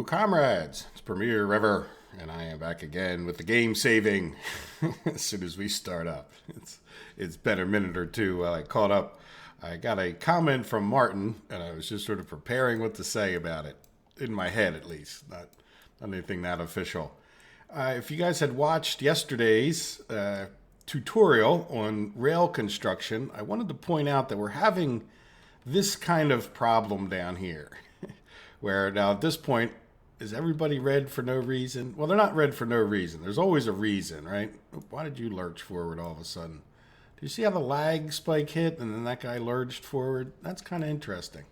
Hello, comrades. It's Premier Rever, and I am back again with the game saving as soon as we start up. It's been a minute or two while I caught up. I got a comment from Martin, and I was just sort of preparing what to say about it, in my head at least, not anything that official. If you guys had watched yesterday's tutorial on rail construction, I wanted to point out that we're having this kind of problem down here. Where now at this point, is everybody red for no reason? Well, they're not red for no reason. There's always a reason, right? Why did you lurch forward all of a sudden? Do you see how the lag spike hit and then that guy lurched forward? That's kind of interesting.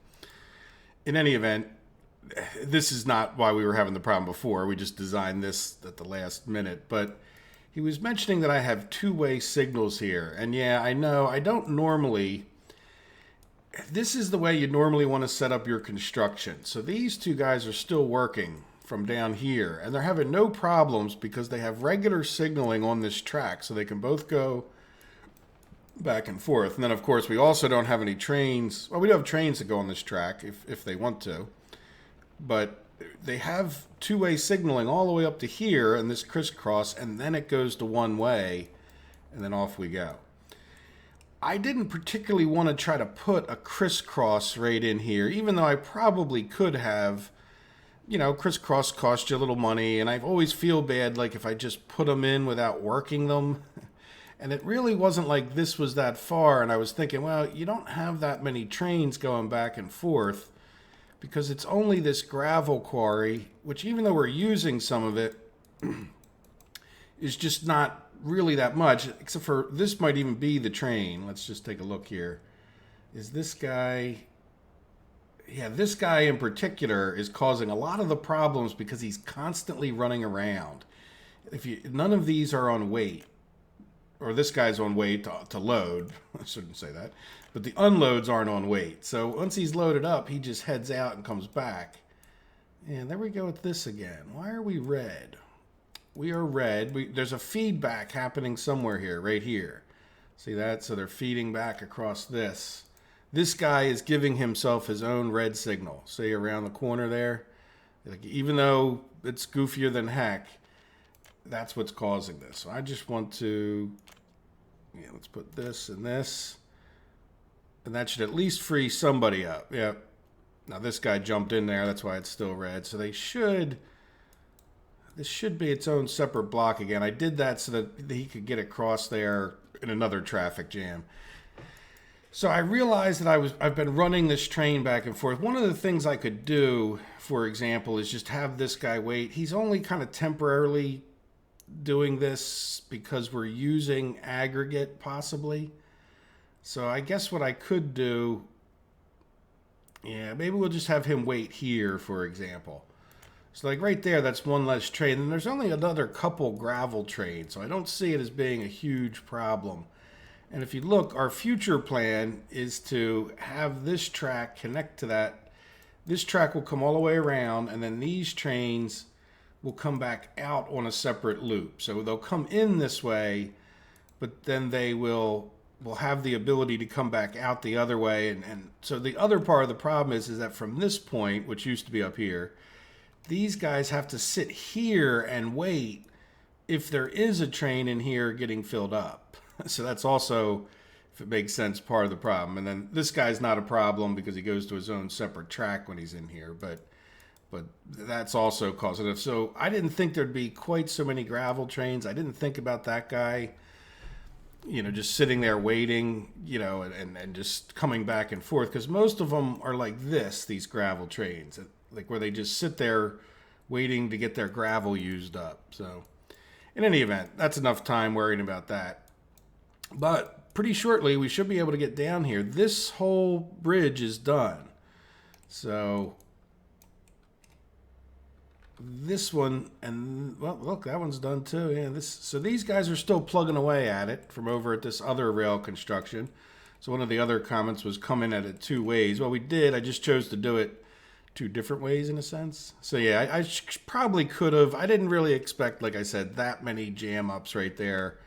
In any event, this is not why we were having the problem before. We just designed this at the last minute. But he was mentioning that I have two-way signals here. And yeah, I know I don't normally... This is the way you normally want to set up your construction. So these two guys are still working from down here, and they're having no problems because they have regular signaling on this track, so they can both go back and forth. And then, of course, we also don't have any trains. Well, we do have trains that go on this track if they want to, but they have two-way signaling all the way up to here and this crisscross, and then it goes to one way, and then off we go. I didn't particularly want to try to put a crisscross right in here, even though I probably could have. You know, crisscross cost you a little money, and I always feel bad like if I just put them in without working them. And it really wasn't like this was that far, and I was thinking, well, you don't have that many trains going back and forth because it's only this gravel quarry, which even though we're using some of it, is just not really that much, except for this might even be the train. Let's just take a look here. Is this guy... Yeah, this guy in particular is causing a lot of the problems because he's constantly running around. None of these are on weight. Or this guy's on weight to load. I shouldn't say that. But the unloads aren't on weight. So once he's loaded up, he just heads out and comes back. And there we go with this again. Why are we red? We are red. There's a feedback happening somewhere here, right here. See that? So they're feeding back across this. This guy is giving himself his own red signal. See around the corner there? Like, even though it's goofier than heck, that's what's causing this. So I just want to, let's put this and this. And that should at least free somebody up. Yep. Now this guy jumped in there. That's why it's still red. So they should... This should be its own separate block again. I did that so that he could get across there in another traffic jam. So I realized that I've been running this train back and forth. One of the things I could do, for example, is just have this guy wait. He's only kind of temporarily doing this because we're using aggregate, possibly. So I guess what I could do, maybe we'll just have him wait here, for example. So like right there, that's one less train. And there's only another couple gravel trains, so I don't see it as being a huge problem. And if you look, our future plan is to have this track connect to that. This track will come all the way around, and then these trains will come back out on a separate loop. So they'll come in this way, but then they will have the ability to come back out the other way. And so the other part of the problem is that from this point, which used to be up here, these guys have to sit here and wait if there is a train in here getting filled up. So that's also, if it makes sense, part of the problem. And then this guy's not a problem because he goes to his own separate track when he's in here. But that's also causative. So I didn't think there'd be quite so many gravel trains. I didn't think about that guy, just sitting there waiting, and just coming back and forth. Because most of them are like this, these gravel trains. Like where they just sit there waiting to get their gravel used up. So in any event, that's enough time worrying about that. But pretty shortly, we should be able to get down here. This whole bridge is done. So this one, and well, look, that one's done too. Yeah, so these guys are still plugging away at it from over at this other rail construction. So one of the other comments was coming at it two ways. Well, we did. I just chose to do it two different ways in a sense. So yeah, I probably could have. I didn't really expect, like I said, that many jam ups right there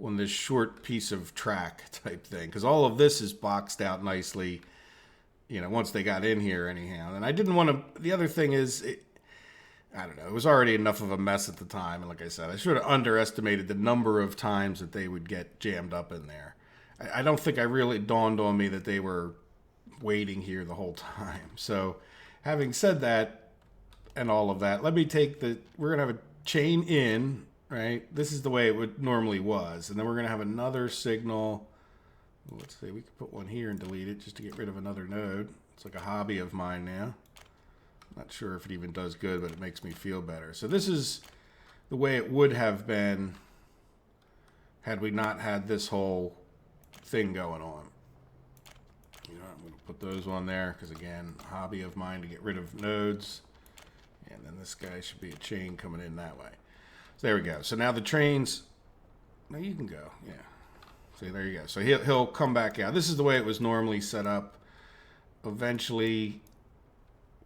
on this short piece of track type thing, because all of this is boxed out nicely, once they got in here anyhow. And I didn't want to. The other thing is, I don't know. It was already enough of a mess at the time. And like I said, I sort of underestimated the number of times that they would get jammed up in there. I don't think I really dawned on me that they were waiting here the whole time. So having said that and all of that, let me take we're going to have a chain in, right? This is the way it would normally was. And then we're going to have another signal. Let's see, we could put one here and delete it just to get rid of another node. It's like a hobby of mine now. Not sure if it even does good, but it makes me feel better. So this is the way it would have been had we not had this whole thing going on. You know, I'm going to put those on there because, again, a hobby of mine to get rid of nodes. And then this guy should be a chain coming in that way. So there we go. So now the trains, now you can go, yeah. See, there you go. So he'll come back out. This is the way it was normally set up. Eventually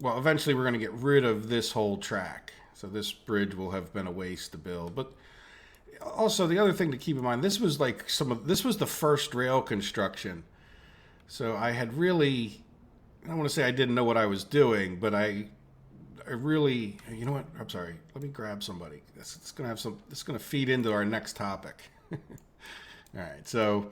we're going to get rid of this whole track. So this bridge will have been a waste to build. But also the other thing to keep in mind, this was like this was the first rail construction. So I had really, I don't want to say I didn't know what I was doing, but I really, you know what? I'm sorry. Let me grab somebody. It's going to feed into our next topic. All right. So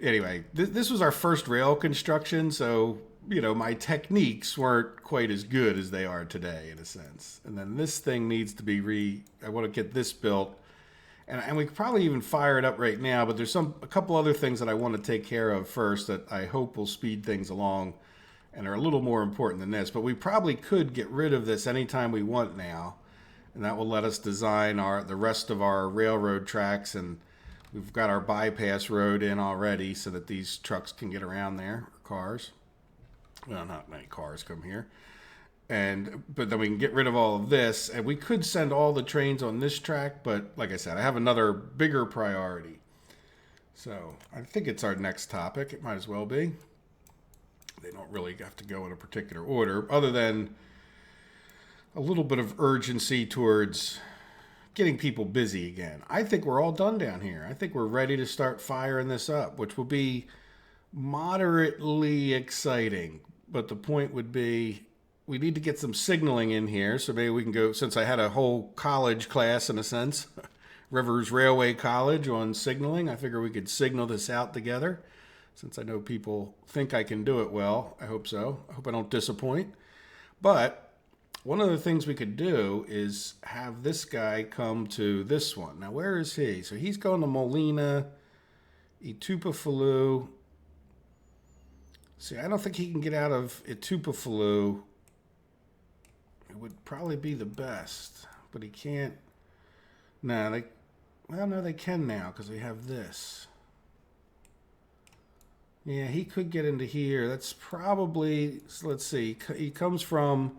anyway, this was our first rail construction. So, you know, my techniques weren't quite as good as they are today in a sense. And then this thing needs to be I want to get this built. And we could probably even fire it up right now, but there's a couple other things that I want to take care of first that I hope will speed things along and are a little more important than this. But we probably could get rid of this anytime we want now. And that will let us design the rest of our railroad tracks. And we've got our bypass road in already so that these trucks can get around there, or cars. Well, not many cars come here. But then we can get rid of all of this. And we could send all the trains on this track. But like I said, I have another bigger priority. So I think it's our next topic. It might as well be. They don't really have to go in a particular order, other than a little bit of urgency towards getting people busy again. I think we're all done down here. I think we're ready to start firing this up, which will be moderately exciting. But the point would be, we need to get some signaling in here. So maybe we can go, since I had a whole college class in a sense, Rivers Railway College on signaling, I figure we could signal this out together. Since I know people think I can do it well. I hope so. I hope I don't disappoint. But one of the things we could do is have this guy come to this one. Now, where is he? So he's going to Molina, Itupafalu. See, I don't think he can get out of Itupafalu. It would probably be the best, but he can't. No, they can now because they have this. Yeah, he could get into here. That's probably, so let's see. He comes from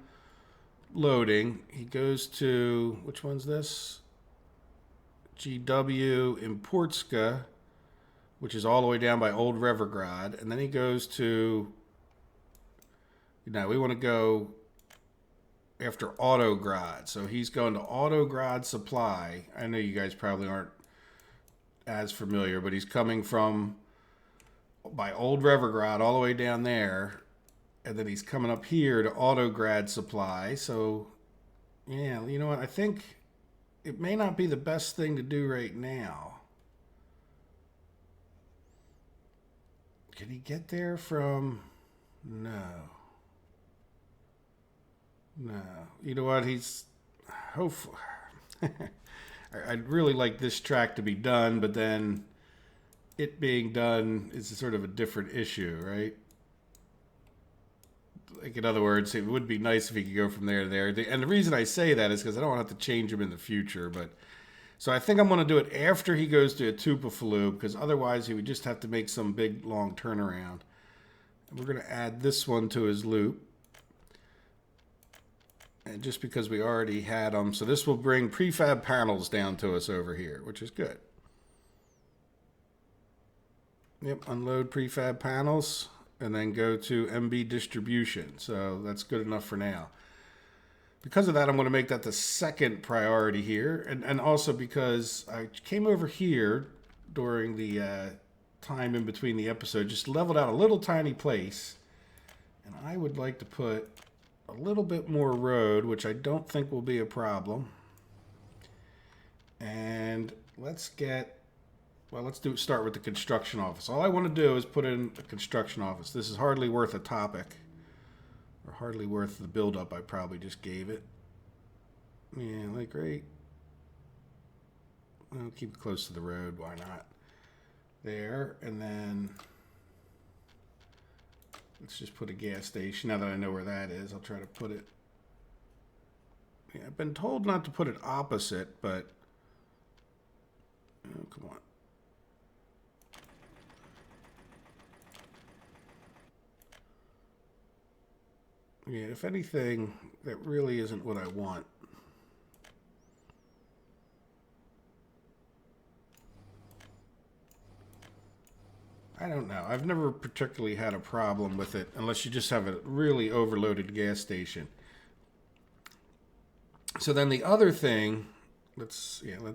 loading. He goes to, which one's this? GW in Portska, which is all the way down by Old Revergrad. And then he goes to, we want to go after Autograd. So he's going to Autograd Supply. I know you guys probably aren't as familiar, but he's coming from by Old Revergrad all the way down there, and then he's coming up here to Autograd Supply. So, yeah, you know what? I think it may not be the best thing to do right now. Can he get there from? No. You know what? He's hopefully. I'd really like this track to be done, but then it being done is sort of a different issue, right? Like, in other words, it would be nice if he could go from there to there. And the reason I say that is because I don't want to have to change him in the future. But so I think I'm going to do it after he goes to Itupafalu, because otherwise he would just have to make some big, long turnaround. And we're going to add this one to his loop. And just because we already had them. So this will bring prefab panels down to us over here, which is good. Yep, unload prefab panels and then go to MB distribution. So that's good enough for now. Because of that, I'm going to make that the second priority here. And also because I came over here during the time in between the episode, just leveled out a little tiny place. And I would like to put a little bit more road, which I don't think will be a problem. And let's get, well, let's start with the construction office. All I want to do is put in a construction office. This is hardly worth a topic, or hardly worth the build-up I probably just gave it. Yeah, like right. I'll keep it close to the road. Why not? There, and then let's just put a gas station. Now that I know where that is, I'll try to put it. Yeah, I've been told not to put it opposite, but oh, come on. Yeah, if anything, that really isn't what I want. I don't know. I've never particularly had a problem with it unless you just have a really overloaded gas station. So then the other thing, you know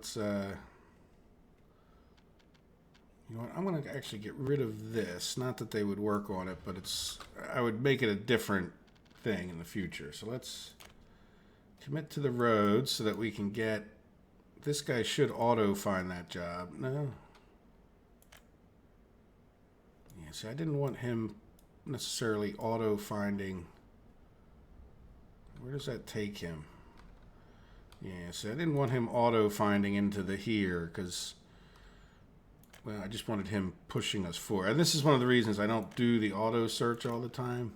what, I'm going to actually get rid of this. Not that they would work on it, but I would make it a different thing in the future. So let's commit to the road so that we can get, this guy should auto find that job. No. Yeah, see, I didn't want him necessarily auto finding. Where does that take him? Yeah, see, I didn't want him auto finding into the here because, well, I just wanted him pushing us forward. And this is one of the reasons I don't do the auto search all the time.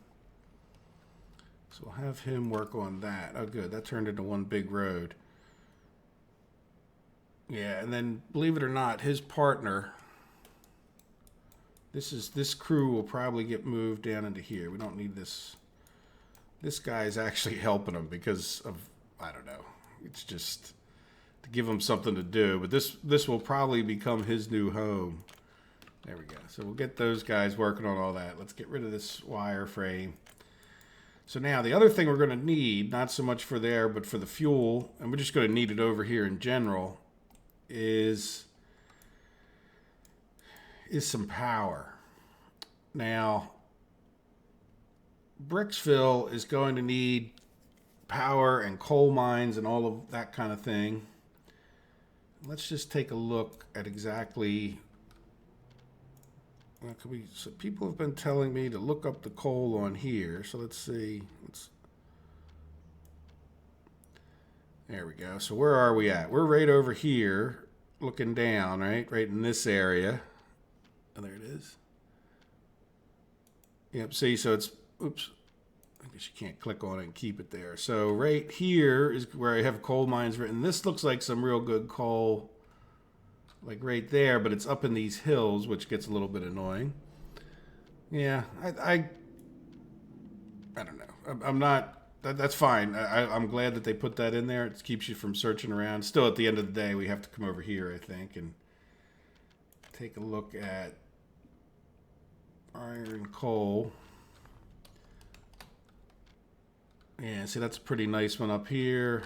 So we'll have him work on that. Oh, good. That turned into one big road. Yeah, and then, believe it or not, his partner, this crew will probably get moved down into here. We don't need this. This guy is actually helping him because of, I don't know. It's just to give him something to do. But this will probably become his new home. There we go. So we'll get those guys working on all that. Let's get rid of this wire frame. So now the other thing we're going to need, not so much for there, but for the fuel, and we're just going to need it over here in general, is some power. Now, Bricksville is going to need power and coal mines and all of that kind of thing. Let's just take a look at exactly. So people have been telling me to look up the coal on here. So let's see. There we go. So where are we at? We're right over here, looking down, right in this area. Oh, there it is. Yep. See, so it's, oops. I guess you can't click on it and keep it there. So right here is where I have coal mines written. This looks like some real good coal, like right there, but it's up in these hills, which gets a little bit annoying. Yeah, I don't know. I'm not, that's fine. I'm glad that they put that in there. It keeps you from searching around. Still, at the end of the day, we have to come over here, I think, and take a look at iron coal. Yeah, see, that's a pretty nice one up here.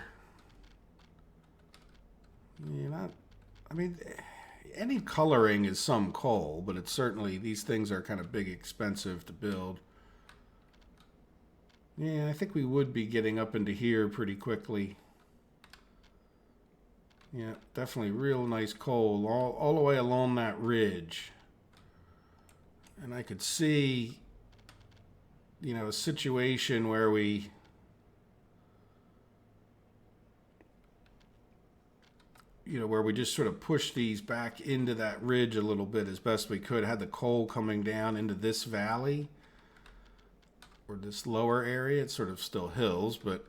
Yeah, I mean, any coloring is some coal, but it's certainly, these things are kind of big, expensive to build. Yeah, I think we would be getting up into here pretty quickly. Yeah, definitely real nice coal all the way along that ridge. And I could see, you know, a situation where we just sort of push these back into that ridge a little bit as best we could. Had the coal coming down into this valley or this lower area. It's sort of still hills, but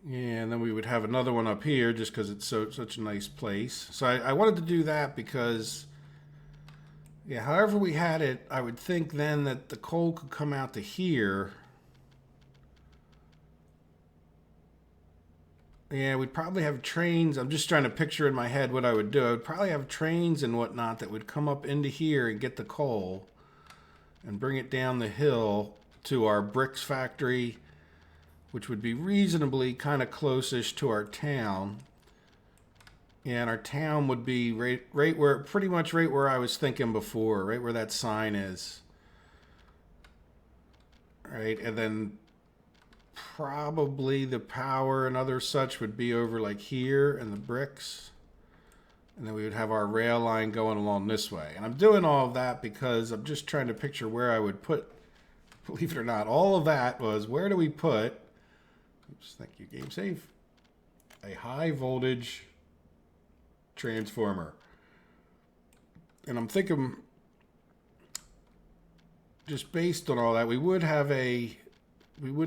yeah, and then we would have another one up here just because it's such a nice place. So I wanted to do that because, yeah, however we had it, I would think then that the coal could come out to here. Yeah, we'd probably have trains. I'm just trying to picture in my head what I would do. I would probably have trains and whatnot that would come up into here and get the coal and bring it down the hill to our bricks factory, which would be reasonably kind of close-ish to our town. Yeah, and our town would be right where, pretty much right where I was thinking before, right where that sign is. right? And then probably the power and other such would be over like here and the bricks. And then we would have our rail line going along this way. And I'm doing all of that because I'm just trying to picture where I would put, believe it or not, all of that was where do we put, oops, thank you, game save, a high voltage transformer. And I'm thinking, just based on all that, we would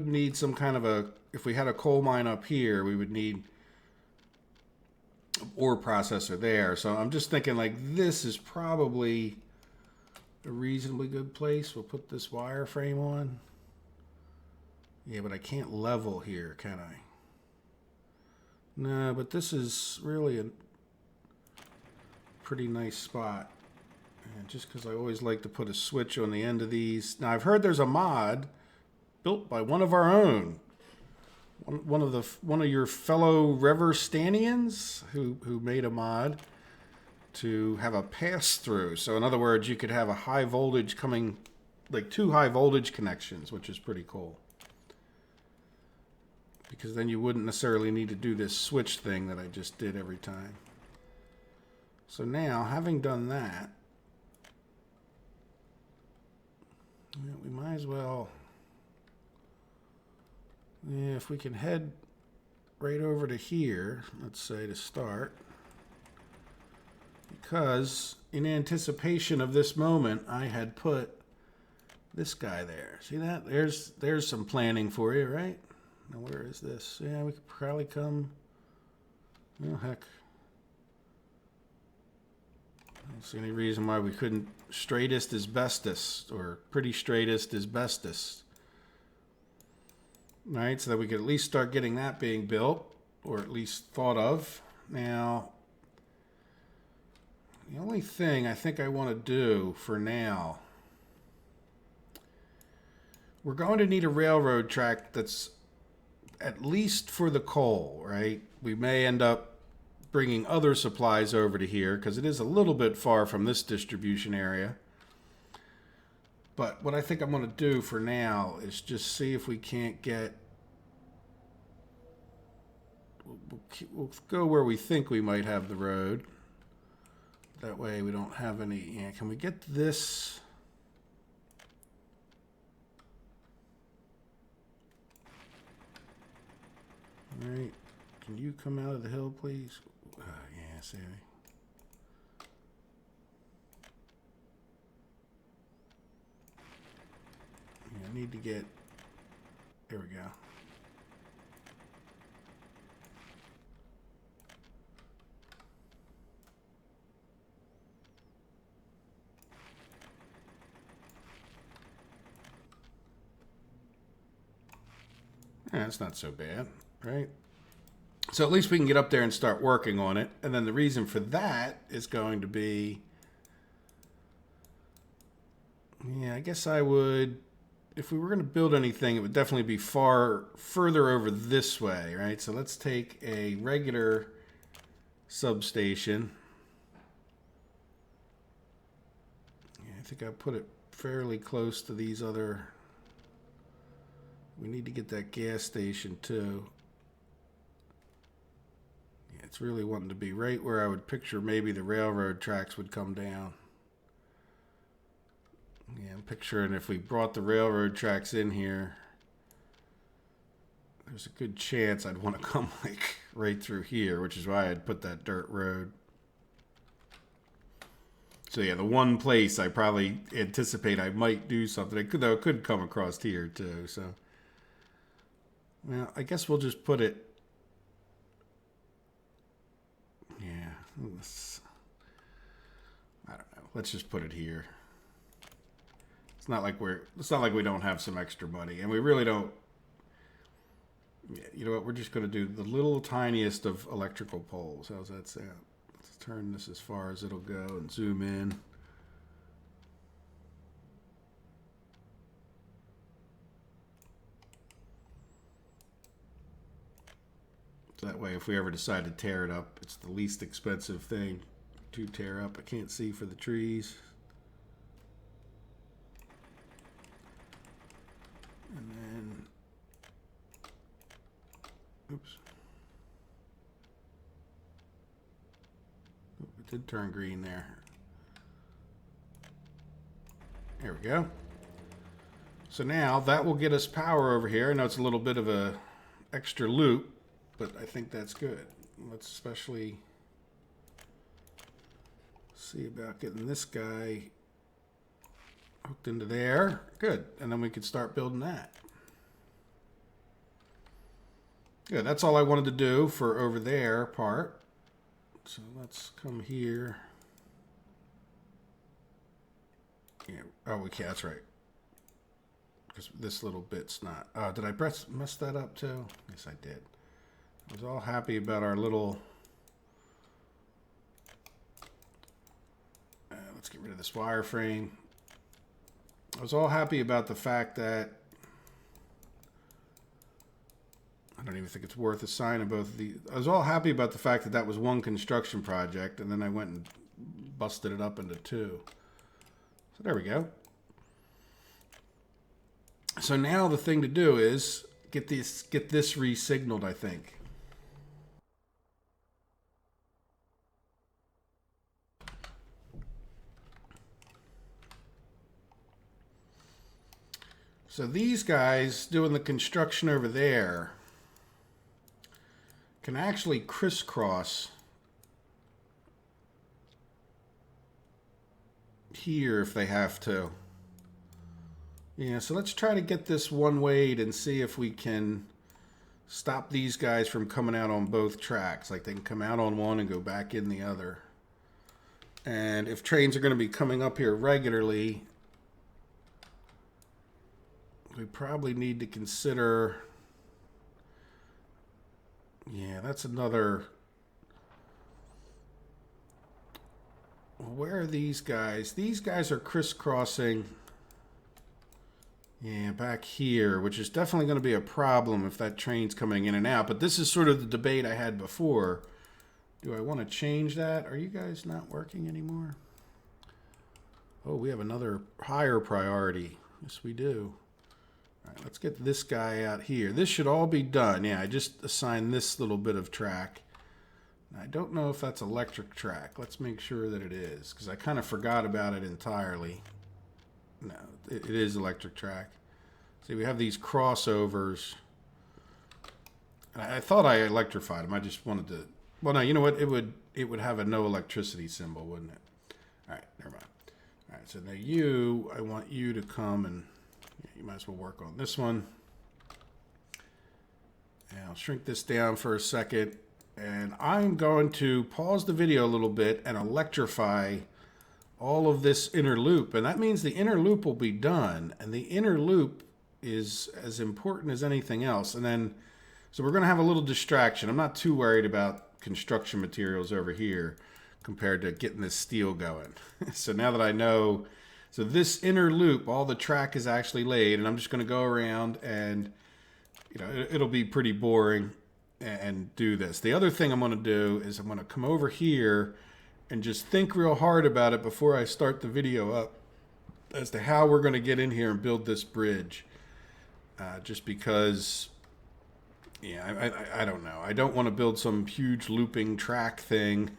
need some kind of a, if we had a coal mine up here, we would need ore processor there. So I'm just thinking like this is probably a reasonably good place. We'll put this wireframe on. Yeah, but I can't level here, can I? No, but this is really a pretty nice spot. And just because I always like to put a switch on the end of these. Now I've heard there's a mod built by one of our own. One of your fellow Reverstanians who made a mod to have a pass through. So in other words, you could have a high voltage coming, like 2 high voltage connections, which is pretty cool. Because then you wouldn't necessarily need to do this switch thing that I just did every time. So now, having done that, we might as well. Yeah, if we can head right over to here, let's say to start, because in anticipation of this moment, I had put this guy there. See that? There's some planning for you, right? Now where is this? Yeah, we could probably come. Oh heck! I don't see any reason why we couldn't straightest as bestest, or pretty straightest as bestest. Right, so that we could at least start getting that being built, or at least thought of. Now, the only thing I think I want to do for now, we're going to need a railroad track that's at least for the coal, right? We may end up bringing other supplies over to here because it is a little bit far from this distribution area. But what I think I'm going to do for now is just see if we can't get... We'll go where we think we might have the road. That way we don't have any... Yeah, can we get this... All right. Can you come out of the hill, please? Yeah, Sammy. I need to get, there we go. Yeah, that's not so bad, right? So at least we can get up there and start working on it. And then the reason for that is going to be, yeah, I guess I would, if we were going to build anything, it would definitely be further over this way, right? So let's take a regular substation. Yeah, I think I put it fairly close to these other. We need to get that gas station too. Yeah, it's really wanting to be right where I would picture maybe the railroad tracks would come down. Yeah, I'm picturing if we brought the railroad tracks in here, there's a good chance I'd want to come like right through here, which is why I'd put that dirt road. So yeah, the one place I probably anticipate I might do something, it could come across here too. So, well, I guess we'll just put it. Yeah, I don't know. Let's just put it here. It's not like we don't have some extra money, and we really don't. Yeah, you know what? We're just going to do the little tiniest of electrical poles. How's that sound? Let's turn this as far as it'll go and zoom in. So that way, if we ever decide to tear it up, it's the least expensive thing to tear up. I can't see for the trees. did turn green there. There we go. So now that will get us power over here. I know it's a little bit of a extra loop, but I think that's good. Let's especially see about getting this guy hooked into there. Good. And then we can start building that. Good. That's all I wanted to do for over there part. So let's come here. Yeah. Oh, we can't. That's right. Because this little bit's not. Oh, did I mess that up too? Yes, I did. I was all happy about our little. Let's get rid of this wireframe. I was all happy about the fact that I don't even think it's worth a sign of both of these. I was all happy about the fact that that was one construction project, and then I went and busted it up into two. So there we go. So now the thing to do is get this re-signaled, I think. So these guys doing the construction over there can actually crisscross here if they have to. Yeah, so let's try to get this one-wayed and see if we can stop these guys from coming out on both tracks. Like they can come out on one and go back in the other. And if trains are going to be coming up here regularly, we probably need to consider... Yeah, that's another... Where are these guys? These guys are crisscrossing... Yeah, back here, which is definitely going to be a problem if that train's coming in and out. But this is sort of the debate I had before. Do I want to change that? Are you guys not working anymore? Oh, we have another higher priority. Yes, we do. All right, let's get this guy out here. This should all be done. Yeah, I just assigned this little bit of track. I don't know if that's electric track. Let's make sure that it is, because I kind of forgot about it entirely. No, it is electric track. See, we have these crossovers. I thought I electrified them. I just wanted to... Well, no, you know what? It would have a no electricity symbol, wouldn't it? All right, never mind. All right, so now I want you to come and... Yeah, you might as well work on this one. And I'll shrink this down for a second. And I'm going to pause the video a little bit and electrify all of this inner loop, and that means the inner loop will be done, and the inner loop is as important as anything else. And then, so we're going to have a little distraction. I'm not too worried about construction materials over here compared to getting this steel going. So now that I know, so this inner loop, all the track is actually laid, and I'm just going to go around and, you know, it'll be pretty boring and do this. The other thing I'm going to do is I'm going to come over here and just think real hard about it before I start the video up as to how we're going to get in here and build this bridge. Just because, yeah, I don't know. I don't want to build some huge looping track thing,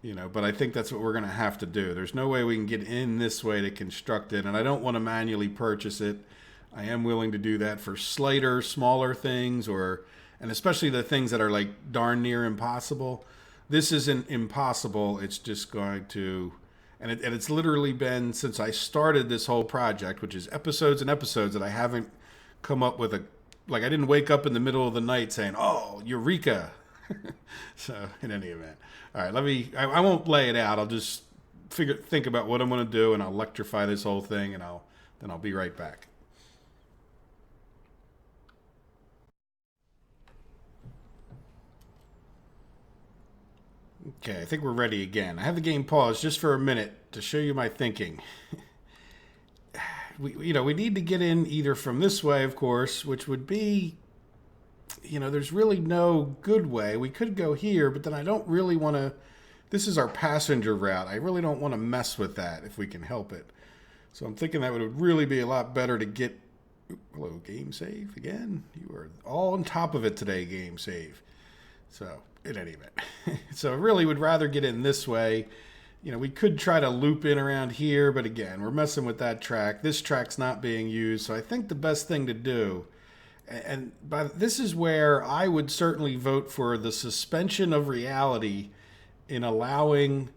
you know, but I think that's what we're going to have to do. There's no way we can get in this way to construct it, and I don't want to manually purchase it. I am willing to do that for slighter, smaller things, and especially the things that are like darn near impossible. This isn't impossible. It's just going to, and it's literally been since I started this whole project, which is episodes and episodes, that I haven't come up with I didn't wake up in the middle of the night saying, oh, eureka. So in any event, all right, I won't lay it out. I'll just think about what I'm going to do, and I'll electrify this whole thing, and then I'll be right back. Okay, I think we're ready again. I have the game paused just for a minute to show you my thinking. We need to get in either from this way, of course, which would be, there's really no good way. We could go here, but then I don't really want to, this is our passenger route. I really don't want to mess with that if we can help it. So I'm thinking that would really be a lot better to get, hello, game save again. You are all on top of it today, game save. So in any event. So I really would rather get in this way. You know, we could try to loop in around here, but again, we're messing with that track. This track's not being used, so I think the best thing to do, and this is where I would certainly vote for the suspension of reality in allowing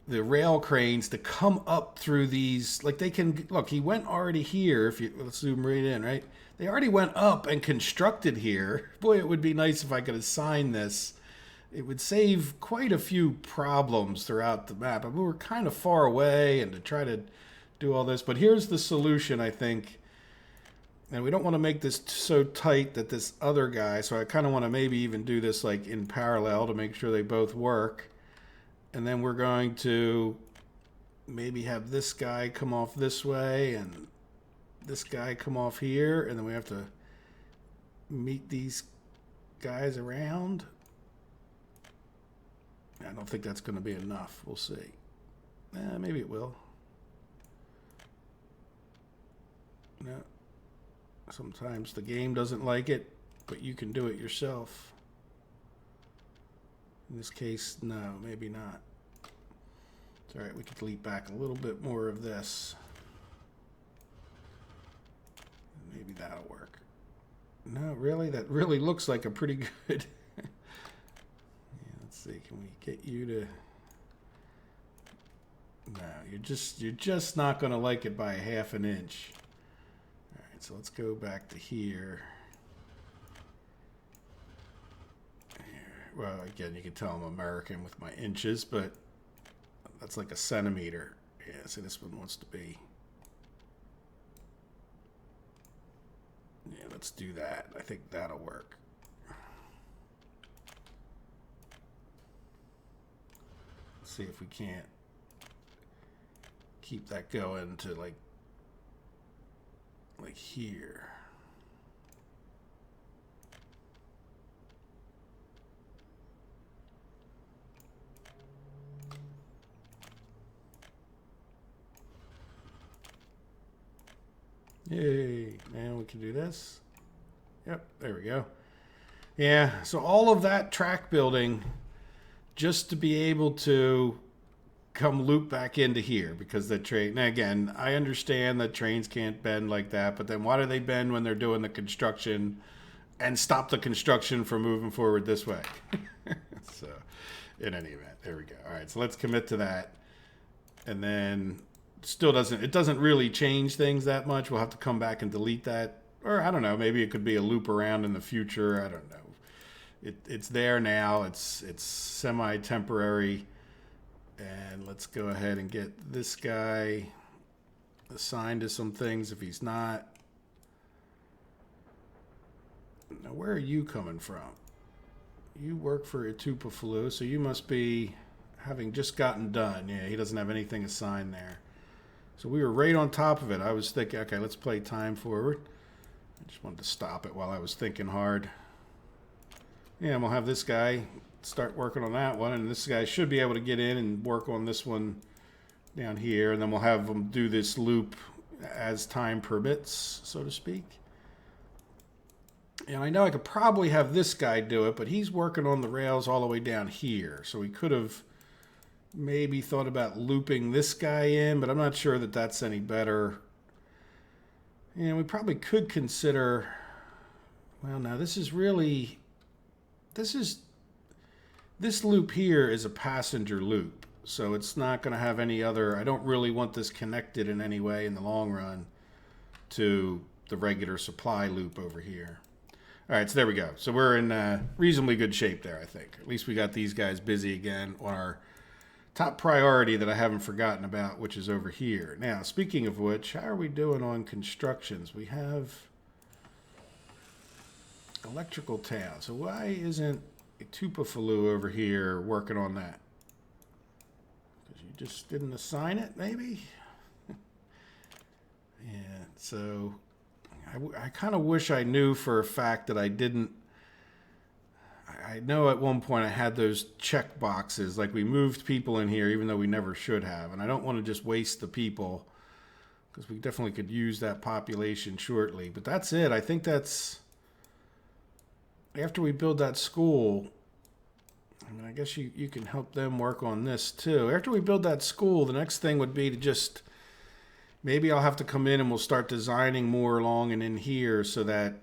the rail cranes to come up through these. Like, they can, look, he went already here. If you, let's zoom right in, right? They already went up and constructed here. Boy, it would be nice if I could assign this. It would save quite a few problems throughout the map. I mean, we're kind of far away, and to try to do all this. But here's the solution, I think. And we don't want to make this so tight that this other guy, so I kind of want to maybe even do this like in parallel to make sure they both work. And then we're going to maybe have this guy come off this way and this guy come off here. And then we have to meet these guys around. I don't think that's going to be enough. We'll see. Maybe it will. No. Sometimes the game doesn't like it, but you can do it yourself. In this case, no, maybe not. It's all right. We could delete back a little bit more of this. Maybe that'll work. No, really? That really looks like a pretty good... Let's see, can we get you to... No, you're just not going to like it by a half an inch. All right, so let's go back to here. Well, again, you can tell I'm American with my inches, but that's like a centimeter. Yeah, so this one wants to be... Yeah, let's do that. I think that'll work. Let's see if we can't keep that going to like here. Yay, and we can do this. Yep, there we go. Yeah, so all of that track building just to be able to come loop back into here because the train, now again, I understand that trains can't bend like that, but then why do they bend when they're doing the construction and stop the construction from moving forward this way? So, in any event, there we go. All right, so let's commit to that. And then it doesn't really change things that much. We'll have to come back and delete that. Or I don't know, maybe it could be a loop around in the future. I don't know. It's there now. It's semi-temporary. And let's go ahead and get this guy assigned to some things if he's not. Now, where are you coming from? You work for Itupafalu, so you must be having just gotten done. Yeah, he doesn't have anything assigned there. So we were right on top of it. I was thinking, okay, let's play time forward. I just wanted to stop it while I was thinking hard. Yeah, and we'll have this guy start working on that one, and this guy should be able to get in and work on this one down here, and then we'll have them do this loop as time permits, so to speak. And I know I could probably have this guy do it, but he's working on the rails all the way down here, so we could have maybe thought about looping this guy in, but I'm not sure that that's any better. And we probably could consider, well, now this loop here is a passenger loop, so it's not going to have any other, I don't really want this connected in any way in the long run to the regular supply loop over here. All right, so there we go. So we're in reasonably good shape there, I think. At least we got these guys busy again on our top priority that I haven't forgotten about, which is over here. Now, speaking of which, how are we doing on constructions? We have electrical town. So why isn't Itupafalu over here working on that? Because you just didn't assign it, maybe? Yeah, so I kind of wish I knew for a fact that I didn't. I know at one point I had those check boxes, like we moved people in here even though we never should have. And I don't want to just waste the people because we definitely could use that population shortly. But that's it. I think that's, after we build that school, I mean, I guess you can help them work on this too. After we build that school, the next thing would be to just, maybe I'll have to come in and we'll start designing more along and in here so that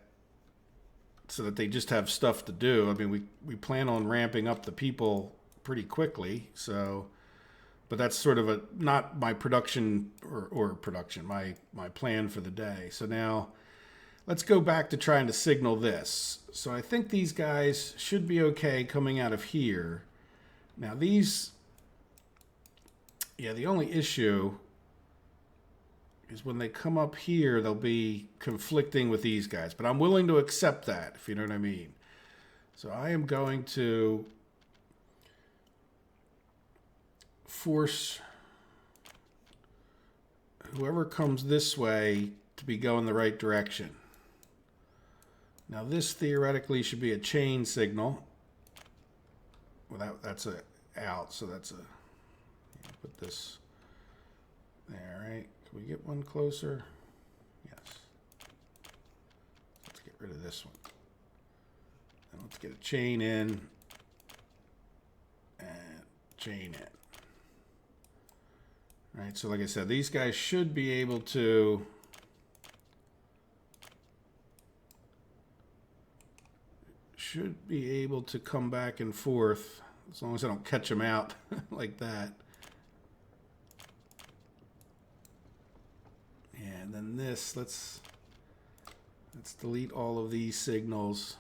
they just have stuff to do. I mean, we plan on ramping up the people pretty quickly, so, but that's sort of not my production or production, my plan for the day. So now let's go back to trying to signal this. So I think these guys should be okay coming out of here. Now these, yeah, the only issue is when they come up here, they'll be conflicting with these guys. But I'm willing to accept that, if you know what I mean. So I am going to force whoever comes this way to be going the right direction. Now this theoretically should be a chain signal. Well, that's a out, so that's a, put this there, right? Can we get one closer? Yes. Let's get rid of this one. And let's get a chain in and chain in. All right, so like I said, these guys should be able to come back and forth as long as I don't catch them out like that. And then this, let's delete all of these signals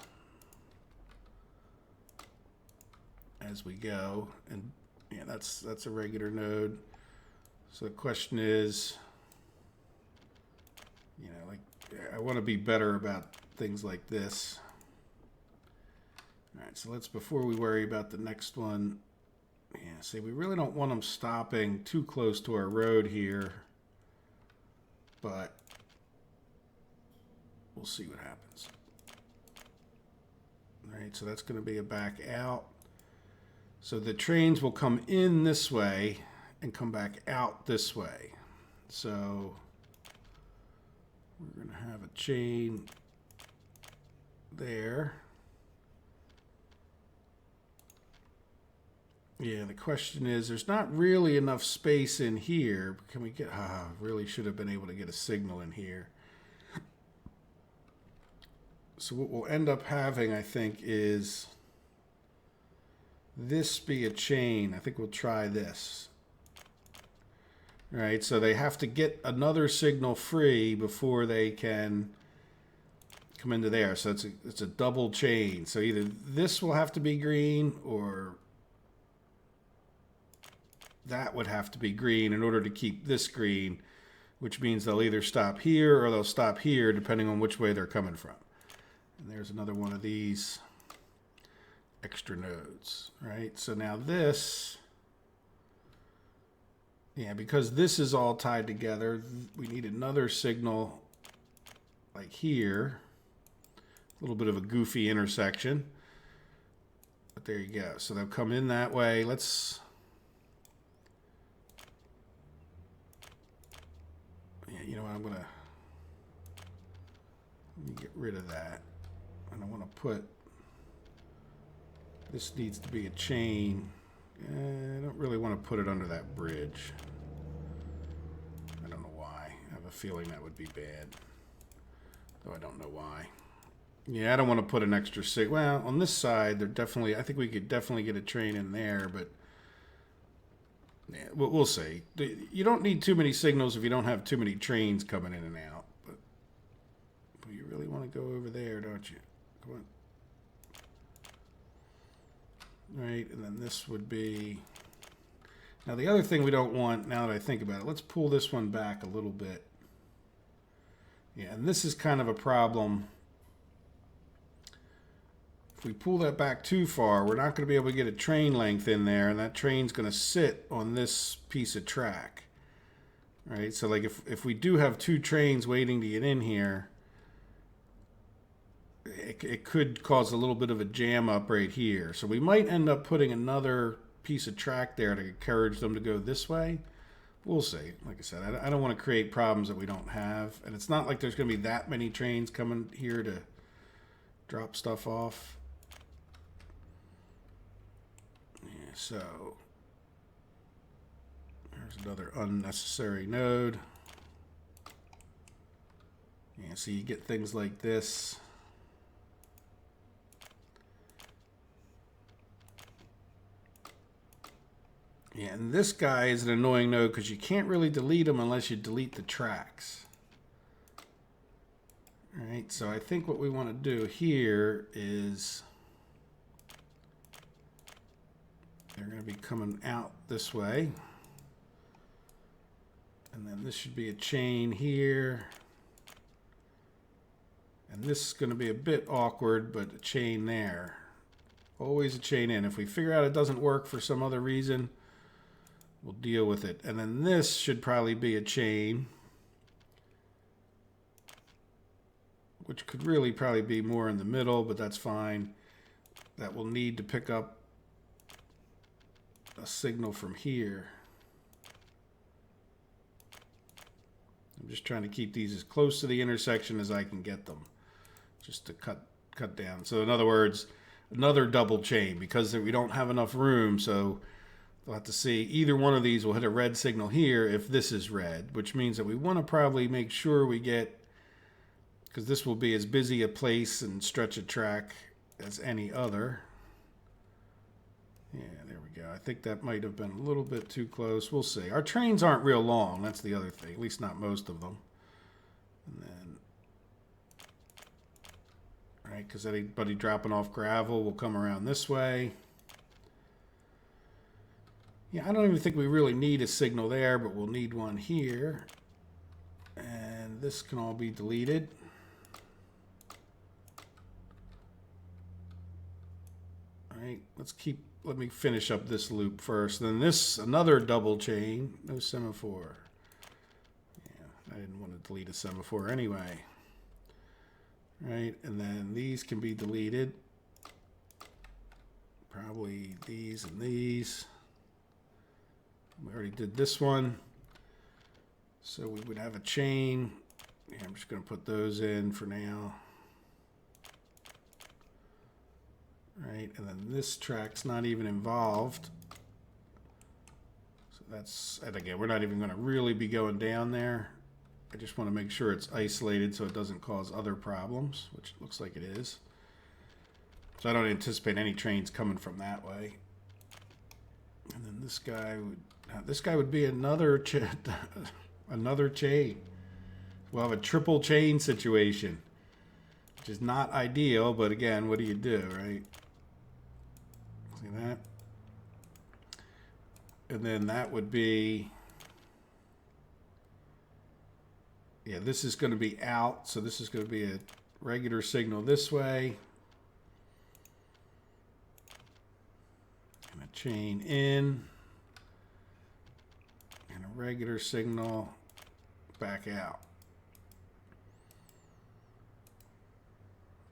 as we go. And yeah, that's a regular node. So the question is, you know, like, I want to be better about things like this. All right, so let's, before we worry about the next one, yeah, see, we really don't want them stopping too close to our road here, but we'll see what happens. All right, so that's going to be a back out. So the trains will come in this way and come back out this way. So we're going to have a chain there. Yeah, the question is, there's not really enough space in here. Can we get, really should have been able to get a signal in here. So what we'll end up having, I think, is this be a chain. I think we'll try this. All right, so they have to get another signal free before they can come into there. So it's a double chain. So either this will have to be green or that would have to be green in order to keep this green, which means they'll either stop here or they'll stop here depending on which way they're coming from. And there's another one of these extra nodes, right? So now this, yeah, because this is all tied together, we need another signal like here. A little bit of a goofy intersection, but there you go. So they'll come in that way. Let's, yeah, you know what, let me get rid of that. And I want to put, this needs to be a chain. I don't really want to put it under that bridge. I don't know why. I have a feeling that would be bad, though I don't know why. Yeah, I don't want to put an extra signal. Well, on this side, they're definitely, I think we could definitely get a train in there, but yeah, we'll see. You don't need too many signals if you don't have too many trains coming in and out. But you really want to go over there, don't you? Come on. Right, and then this would be, now the other thing we don't want, now that I think about it, let's pull this one back a little bit. Yeah, and this is kind of a problem. If we pull that back too far, we're not going to be able to get a train length in there, and that train's going to sit on this piece of track. Right, so like if we do have two trains waiting to get in here, it could cause a little bit of a jam up right here. So we might end up putting another piece of track there to encourage them to go this way. We'll see. Like I said, I don't want to create problems that we don't have. And it's not like there's going to be that many trains coming here to drop stuff off. So there's another unnecessary node. Yeah, so you get things like this. Yeah, and this guy is an annoying node because you can't really delete them unless you delete the tracks. All right, so I think what we want to do here is they're going to be coming out this way. And then this should be a chain here. And this is going to be a bit awkward, but a chain there. Always a chain in. If we figure out it doesn't work for some other reason, we'll deal with it. And then this should probably be a chain, which could really probably be more in the middle, but that's fine. That will need to pick up a signal from here. I'm just trying to keep these as close to the intersection as I can get them, just to cut down. So in other words, another double chain, because we don't have enough room, so we'll have to see either one of these will hit a red signal here if this is red, which means that we want to probably make sure we get, because this will be as busy a place and stretch a track as any other. Yeah, there we go. I think that might have been a little bit too close. We'll see. Our trains aren't real long. That's the other thing. At least not most of them. And then, right, because anybody dropping off gravel will come around this way. Yeah, I don't even think we really need a signal there, but we'll need one here. And this can all be deleted. All right, let me finish up this loop first. Then this, another double chain, no semaphore. Yeah, I didn't want to delete a semaphore anyway. Right, and then these can be deleted. Probably these and these. We already did this one. So we would have a chain. Yeah, I'm just going to put those in for now. Right, and then this track's not even involved. So that's, and again, we're not even going to really be going down there. I just want to make sure it's isolated so it doesn't cause other problems, which it looks like it is. So I don't anticipate any trains coming from that way. And then this guy would be another another chain. We'll have a triple chain situation, which is not ideal, but again, what do you do, right? See that? And then that would be, yeah, this is going to be out, so this is going to be a regular signal this way. And a chain in. And a regular signal back out.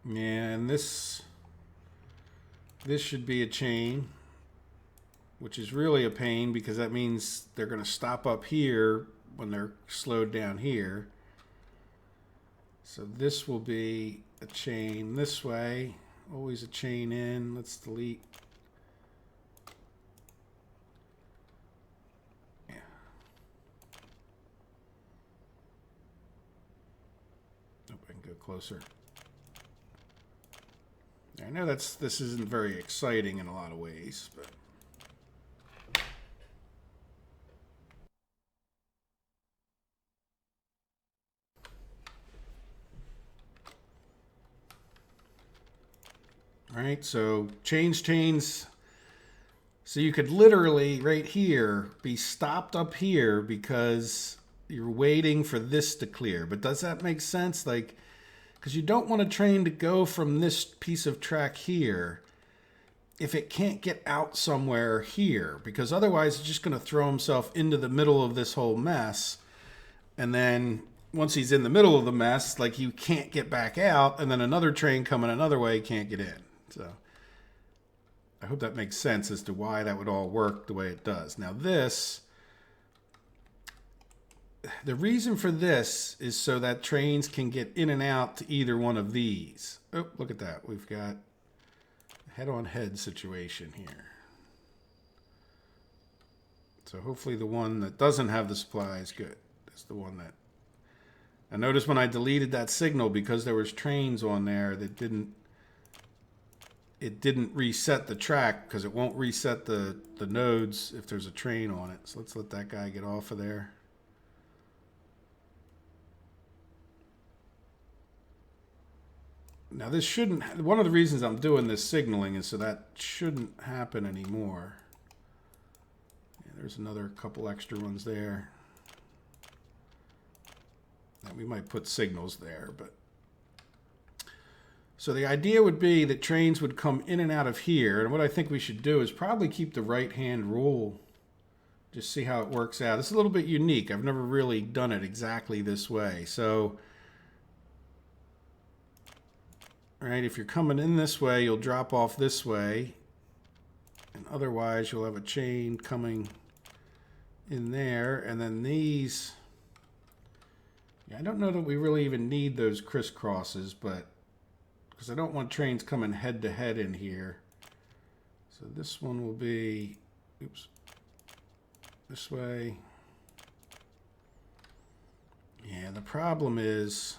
And this should be a chain, which is really a pain because that means they're going to stop up here when they're slowed down here. So this will be a chain this way, always a chain in. Let's delete. Yeah. Hope I can go closer. I know this isn't very exciting in a lot of ways, but all right, so chains. So you could literally right here be stopped up here because you're waiting for this to clear. But does that make sense? Like, because you don't want a train to go from this piece of track here if it can't get out somewhere here, because otherwise it's just going to throw himself into the middle of this whole mess. And then once he's in the middle of the mess, like, you can't get back out, and then another train coming another way can't get in. So I hope that makes sense as to why that would all work the way it does. Now this, the reason for this is so that trains can get in and out to either one of these. Oh, look at that. We've got a head-on-head situation here. So hopefully the one that doesn't have the supply is good. It's the one that... I noticed when I deleted that signal, because there was trains on there that didn't... It didn't reset the track, because it won't reset the nodes if there's a train on it. So let's let that guy get off of there. Now this shouldn't... One of the reasons I'm doing this signaling is so that shouldn't happen anymore. Yeah, there's another couple extra ones there. Now we might put signals there, but... So the idea would be that trains would come in and out of here. And what I think we should do is probably keep the right-hand rule. Just see how it works out. It's a little bit unique. I've never really done it exactly this way. So... Right, if you're coming in this way, you'll drop off this way. And otherwise, you'll have a chain coming in there. And then these... Yeah, I don't know that we really even need those crisscrosses, but... Because I don't want trains coming head-to-head in here. So this one will be... Oops. This way. Yeah, the problem is...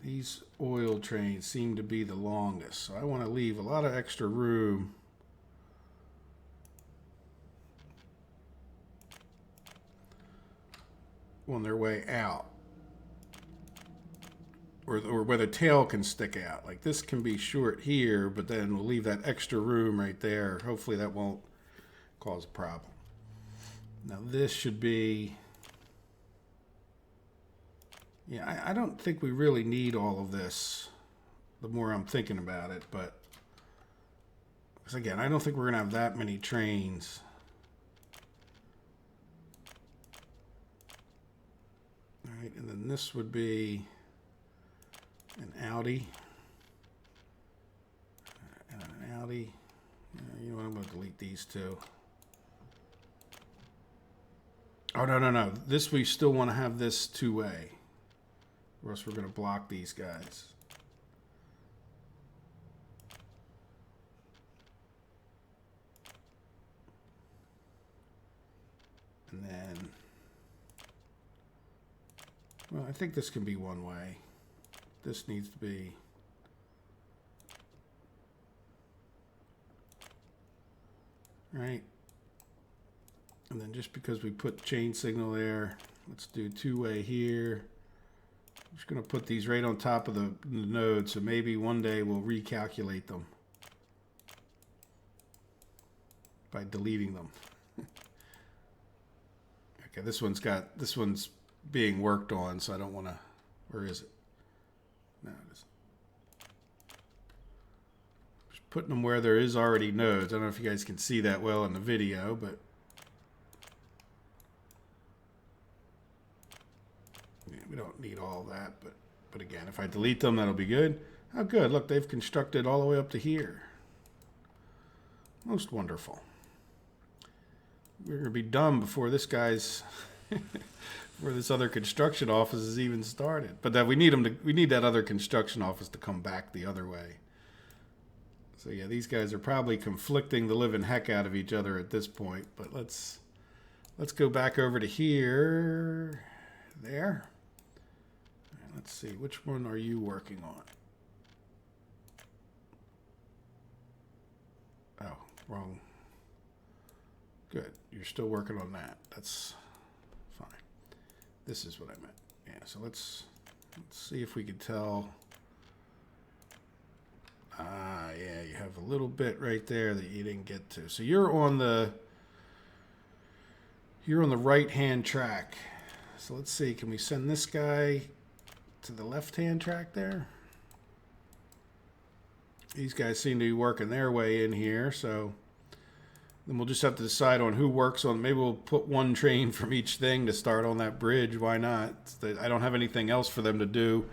These oil trains seem to be the longest, so I want to leave a lot of extra room on their way out, or where the tail can stick out. Like this can be short here, but then we'll leave that extra room right there. Hopefully that won't cause a problem. Now this should be... Yeah, I don't think we really need all of this, the more I'm thinking about it, but... Because again, I don't think we're going to have that many trains. All right, and then this would be an Audi. And an Audi. You know what, I'm going to delete these two. Oh, no. This, we still want to have this two-way. Or else we're going to block these guys. And then... Well, I think this can be one way. This needs to be... Right. And then just because we put chain signal there, let's do two-way here. I'm just going to put these right on top of the node, so maybe one day we'll recalculate them by deleting them. Okay, this one's being worked on, so I don't want to... Where is it? No, it isn't. Just putting them where there is already nodes. I don't know if you guys can see that well in the video, but... We don't need all that, but again, if I delete them, that'll be good. Oh, good. Look, they've constructed all the way up to here. Most wonderful. We're going to be done before this guy's... before this other construction office is even started. But that we need that other construction office to come back the other way. So yeah, these guys are probably conflicting the living heck out of each other at this point. But let's go back over to here. There. Let's see, which one are you working on? Oh, wrong. Good, you're still working on that. That's fine. This is what I meant. Yeah, so let's see if we can tell. Ah, yeah, you have a little bit right there that you didn't get to. So you're on the right-hand track. So let's see, can we send this guy to the left-hand track there? These guys seem to be working their way in here, so then we'll just have to decide on who works on. Maybe we'll put one train from each thing to start on that bridge. Why not? I don't have anything else for them to do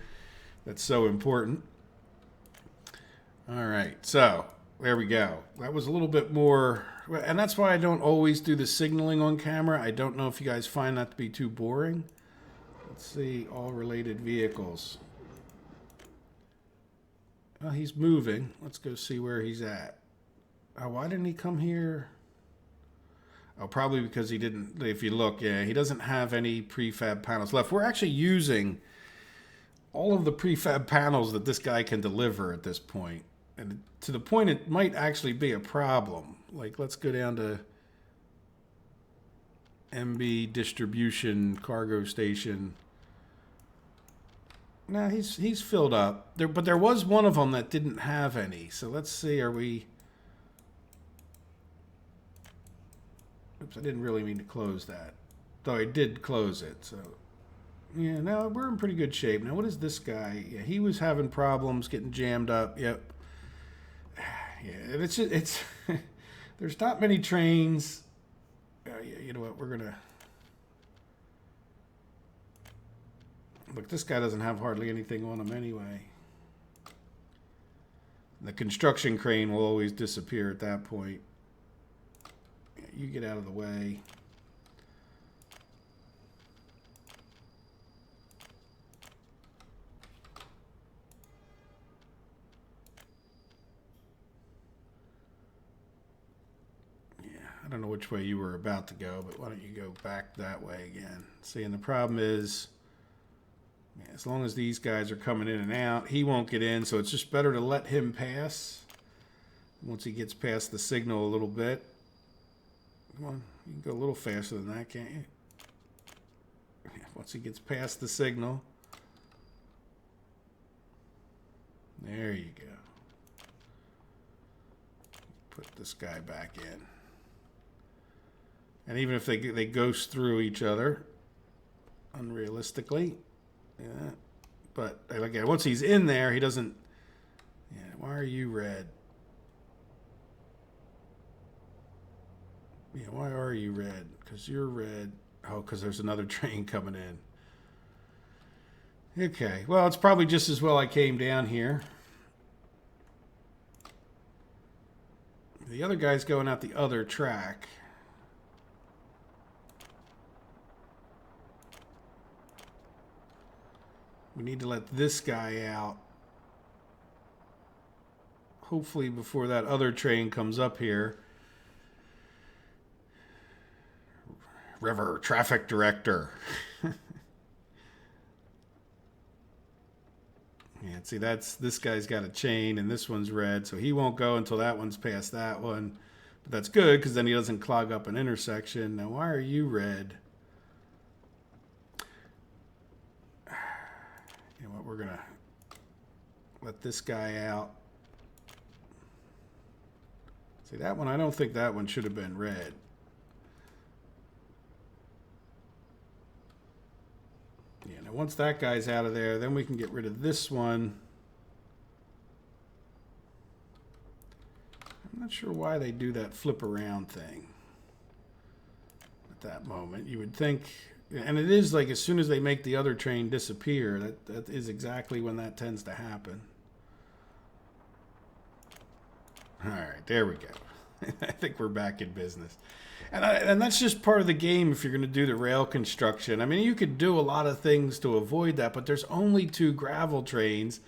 that's so important. All right, so there we go. That was a little bit more, and that's why I don't always do the signaling on camera. I don't know if you guys find that to be too boring. Let's see, all related vehicles. Well, he's moving. Let's go see where he's at. Oh, why didn't he come here? Oh, probably because he didn't, if you look, yeah, he doesn't have any prefab panels left. We're actually using all of the prefab panels that this guy can deliver at this point. And to the point it might actually be a problem. Like, let's go down to MB distribution cargo station. Nah, he's filled up. But there was one of them that didn't have any. So let's see, are we... Oops, I didn't really mean to close that. Though I did close it, so... Yeah, no, we're in pretty good shape. Now, what is this guy? Yeah, he was having problems getting jammed up. Yep. Yeah, it's there's not many trains. Yeah, you know what? We're gonna look. This guy doesn't have hardly anything on him anyway. The construction crane will always disappear at that point. Yeah, you get out of the way. I don't know which way you were about to go, but why don't you go back that way again? See, and the problem is, yeah, as long as these guys are coming in and out, he won't get in, so it's just better to let him pass once he gets past the signal a little bit. Come on, you can go a little faster than that, can't you? Yeah, once he gets past the signal. There you go. Put this guy back in. And even if they ghost through each other, unrealistically, yeah. But again, once he's in there, he doesn't. Yeah, why are you red? Yeah, why are you red? Because you're red. Oh, because there's another train coming in. Okay, well, it's probably just as well I came down here. The other guy's going out the other track. We need to let this guy out. Hopefully before that other train comes up here. River traffic director. Yeah, see, this guy's got a chain and this one's red, so he won't go until that one's past that one. But that's good because then he doesn't clog up an intersection. Now, why are you red? You know what, we're gonna let this guy out. See, that one, I don't think that one should have been red. Yeah, now once that guy's out of there, then we can get rid of this one. I'm not sure why they do that flip around thing at that moment. You would think, and it is like as soon as they make the other train disappear, that is exactly when that tends to happen. All right, there we go. I think we're back in business. And that's just part of the game if you're going to do the rail construction. I mean, you could do a lot of things to avoid that, but there's only 2 gravel trains,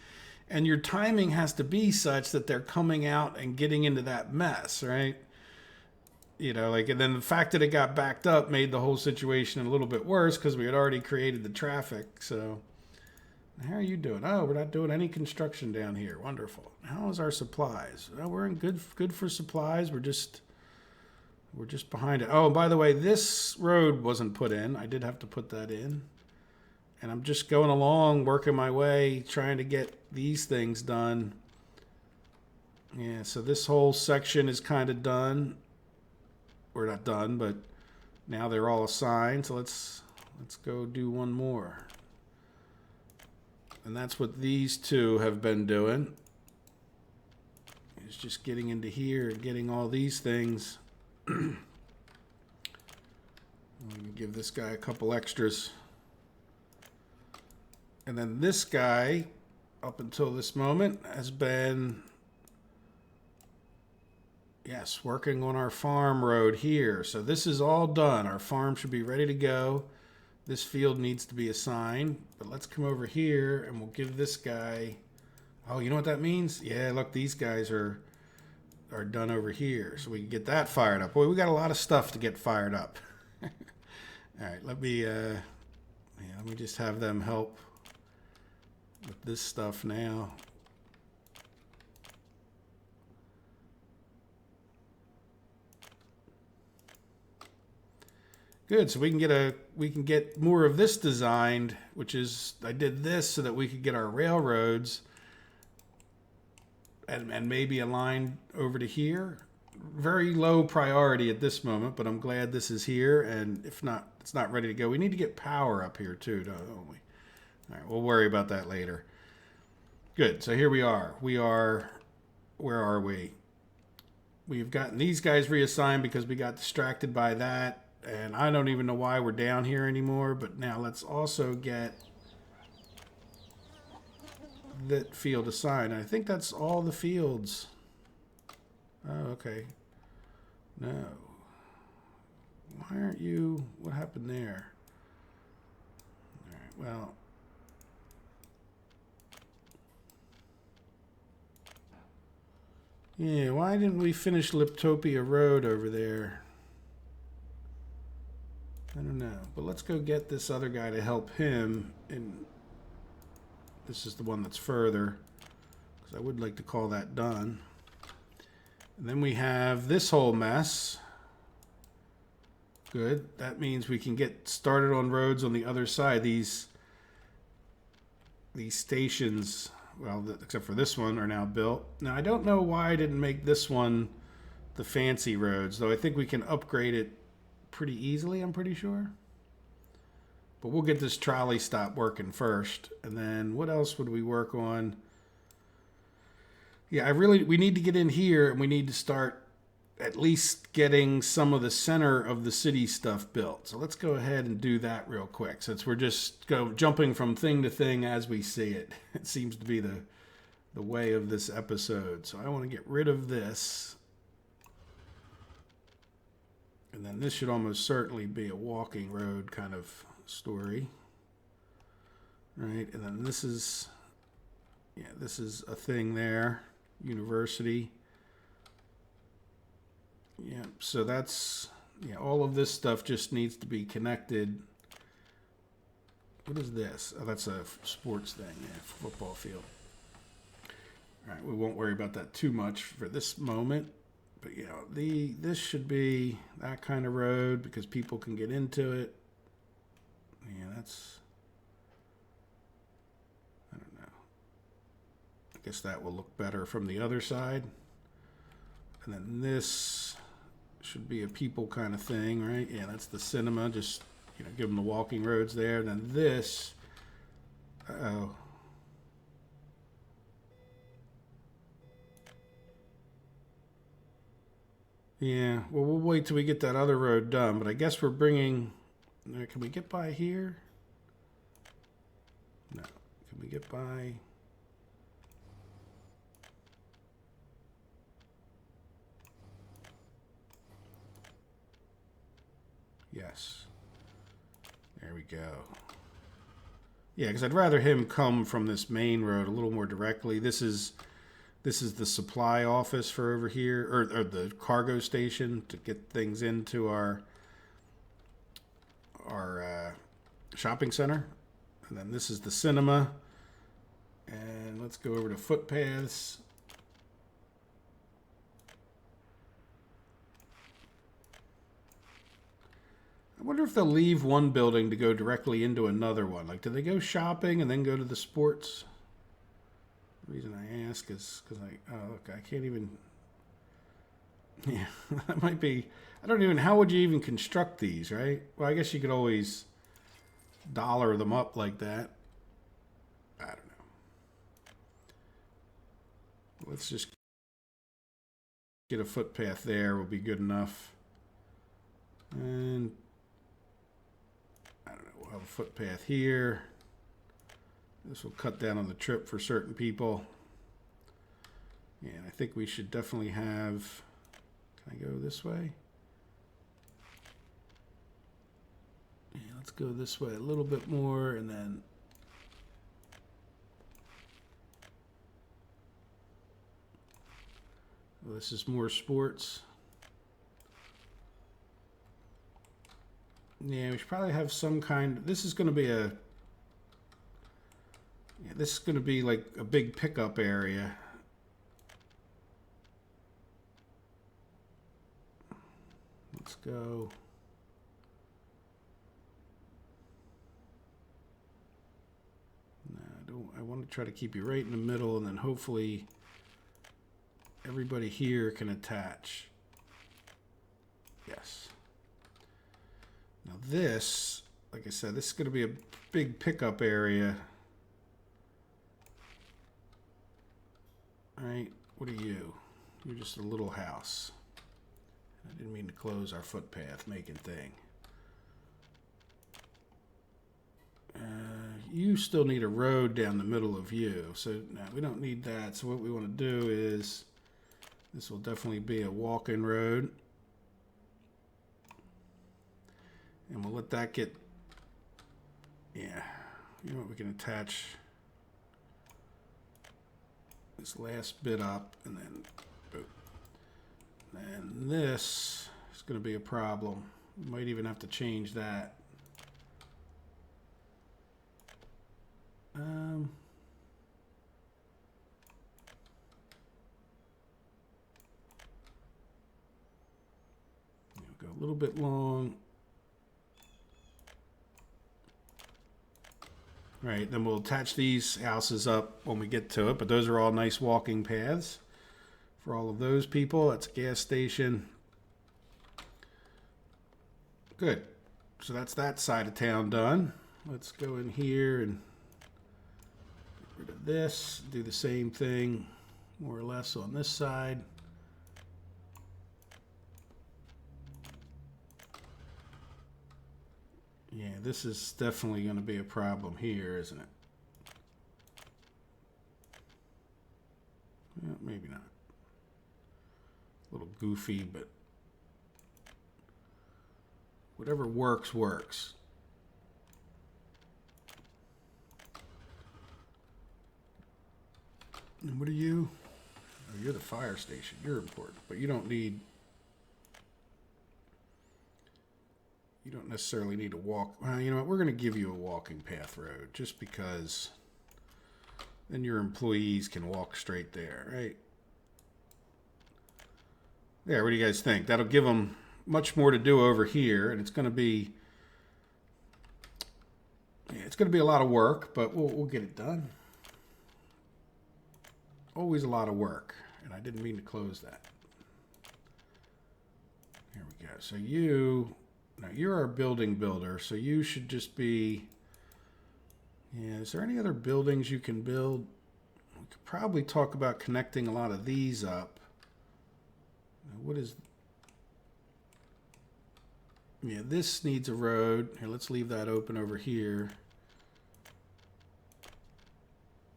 and your timing has to be such that they're coming out and getting into that mess, right? You know, like, and then the fact that it got backed up made the whole situation a little bit worse because we had already created the traffic. So, how are you doing? Oh, we're not doing any construction down here. Wonderful. How is our supplies? Oh, we're in good for supplies. We're just behind it. Oh, and by the way, this road wasn't put in. I did have to put that in. And I'm just going along, working my way, trying to get these things done. Yeah, so this whole section is kind of done. We're not done, but now they're all assigned. So let's go do one more. And that's what these 2 have been doing. Is just getting into here and getting all these things. I'm going to give this guy a couple extras. And then this guy, up until this moment, has been, yes, working on our farm road here. So this is all done. Our farm should be ready to go. This field needs to be assigned. But let's come over here and we'll give this guy... Oh, you know what that means? Yeah, look, these guys are are done over here, so we can get that fired up. Boy, we got a lot of stuff to get fired up. All right, let me just have them help with this stuff now. Good, so we can get more of this designed, which is, I did this so that we could get our railroads and maybe a line over to here. Very low priority at this moment, but I'm glad this is here, and if not, it's not ready to go. We need to get power up here too, don't we? All right, we'll worry about that later. Good, so here we are. Where are we? We've gotten these guys reassigned because we got distracted by that. And I don't even know why we're down here anymore, but now let's also get that field assigned. I think that's all the fields. Oh, okay. No. Why aren't you? What happened there? All right, well. Yeah, why didn't we finish Liptopia Road over there? I don't know, but let's go get this other guy to help him. And this is the one that's further, because I would like to call that done. And then we have this whole mess. Good. That means we can get started on roads on the other side. These stations, well, except for this one, are now built. Now, I don't know why I didn't make this one the fancy roads, though I think we can upgrade it pretty easily, I'm pretty sure. But we'll get this trolley stop working first. And then what else would we work on? Yeah, we need to get in here, and we need to start at least getting some of the center of the city stuff built. So let's go ahead and do that real quick, since we're just jumping from thing to thing as we see it. It seems to be the way of this episode. So I want to get rid of this. And then this should almost certainly be a walking road kind of story. Right, and then this is a thing there. University. Yeah, so that's, all of this stuff just needs to be connected. What is this? Oh, that's a sports thing, football field. All right, we won't worry about that too much for this moment. But, this should be that kind of road because people can get into it. Yeah, that's, I don't know. I guess that will look better from the other side. And then this should be a people kind of thing, right? Yeah, that's the cinema. Just, give them the walking roads there. And then this, uh-oh. Yeah, well, we'll wait till we get that other road done. But I guess we're bringing, can we get by here? No. Can we get by? Yes. There we go. Yeah, because I'd rather him come from this main road a little more directly. This is the supply office for over here, or the cargo station to get things into our shopping center. And then this is the cinema. And let's go over to footpaths. I wonder if they'll leave one building to go directly into another one. Like, do they go shopping and then go to the sports? The reason I ask is because look, I can't even, yeah, that might be, I don't even, how would you even construct these, right? Well, I guess you could always dollar them up like that. I don't know. Let's just get a footpath there, will be good enough. And I don't know, we'll have a footpath here. This will cut down on the trip for certain people. Yeah, and I think we should definitely have, can I go this way? Yeah, let's go this way a little bit more, and then Well, this is more sports. Yeah, we should probably have some kind. This is going to be a. Yeah, this is going to be like a big pickup area. Let's go. No, I don't. I want to try to keep you right in the middle, and then hopefully everybody here can attach. Yes. Now this, like I said, this is going to be a big pickup area. All right, what are you? You're just a little house. I didn't mean to close our footpath making thing. You still need a road down the middle of you, so no, we don't need that. So what we want to do is, this will definitely be a walk-in road. And we'll let that get, yeah, you know what, we can attach this last bit up, and then boom. And this is going to be a problem. We might even have to change that. Go a little bit long. Right, then we'll attach these houses up when we get to it, but those are all nice walking paths for all of those people. That's a gas station. Good. So that's that side of town done. Let's go in here and get rid of this. Do the same thing, more or less, on this side. Yeah, this is definitely going to be a problem here, isn't it? Well, maybe not. A little goofy, but whatever works, works. And what are you? Oh, you're the fire station. You're important, but you don't need... You don't necessarily need to walk. Well, you know what? We're going to give you a walking path road just because then your employees can walk straight there, right? There, what do you guys think? That'll give them much more to do over here, and it's going to be, yeah, it's going to be a lot of work, but we'll get it done. Always a lot of work, and I didn't mean to close that. Here we go. So you... Now, you're our building builder, so you should just be... Yeah, is there any other buildings you can build? We could probably talk about connecting a lot of these up. Now, what is... Yeah, this needs a road. Here, let's leave that open over here.